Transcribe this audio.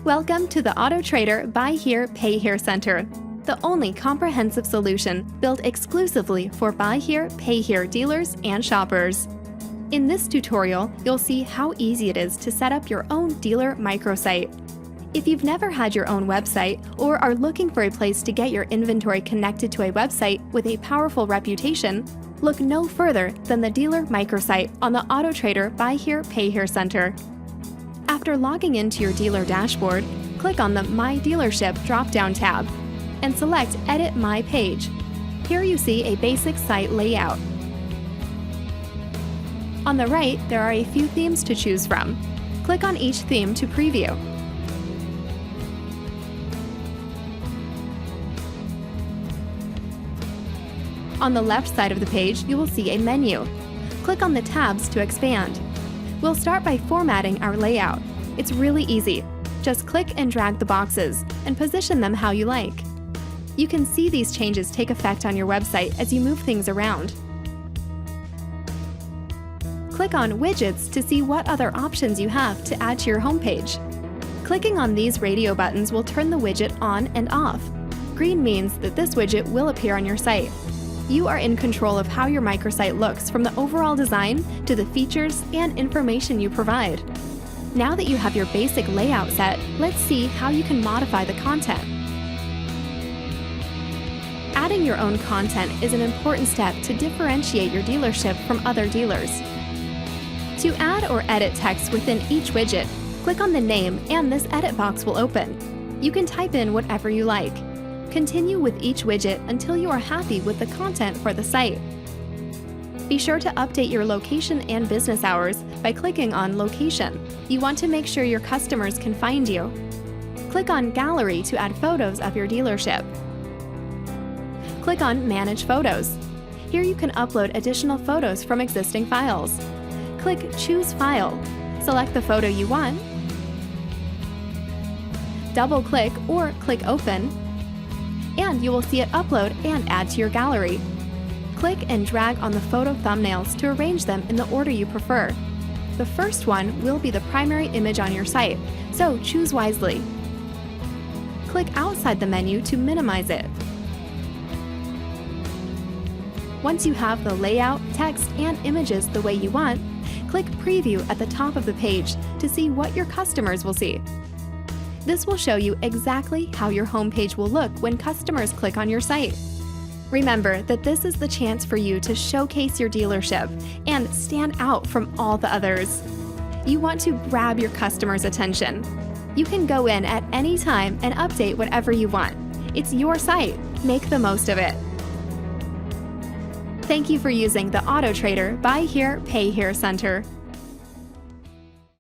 Welcome to the Autotrader Buy Here, Pay Here Center, the only comprehensive solution built exclusively for Buy Here, Pay Here dealers and shoppers. In this tutorial, you'll see how easy it is to set up your own dealer microsite. If you've never had your own website or are looking for a place to get your inventory connected to a website with a powerful reputation, look no further than the dealer microsite on the Autotrader Buy Here, Pay Here Center. After logging into your dealer dashboard, click on the My Dealership drop-down tab and select Edit My Page. Here you see a basic site layout. On the right, there are a few themes to choose from. Click on each theme to preview. On the left side of the page, you will see a menu. Click on the tabs to expand. We'll start by formatting our layout. It's really easy. Just click and drag the boxes and position them how you like. You can see these changes take effect on your website as you move things around. Click on Widgets to see what other options you have to add to your homepage. Clicking on these radio buttons will turn the widget on and off. Green means that this widget will appear on your site. You are in control of how your microsite looks, from the overall design to the features and information you provide. Now that you have your basic layout set, let's see how you can modify the content. Adding your own content is an important step to differentiate your dealership from other dealers. To add or edit text within each widget, click on the name and this edit box will open. You can type in whatever you like. Continue with each widget until you are happy with the content for the site. Be sure to update your location and business hours by clicking on Location. You want to make sure your customers can find you. Click on Gallery to add photos of your dealership. Click on Manage Photos. Here you can upload additional photos from existing files. Click Choose File. Select the photo you want. Double-click or click Open, and you will see it upload and add to your gallery. Click and drag on the photo thumbnails to arrange them in the order you prefer. The first one will be the primary image on your site, so choose wisely. Click outside the menu to minimize it. Once you have the layout, text, and images the way you want, click Preview at the top of the page to see what your customers will see. This will show you exactly how your homepage will look when customers click on your site. Remember that this is the chance for you to showcase your dealership and stand out from all the others. You want to grab your customers' attention. You can go in at any time and update whatever you want. It's your site. Make the most of it. Thank you for using the Autotrader Buy Here, Pay Here Center.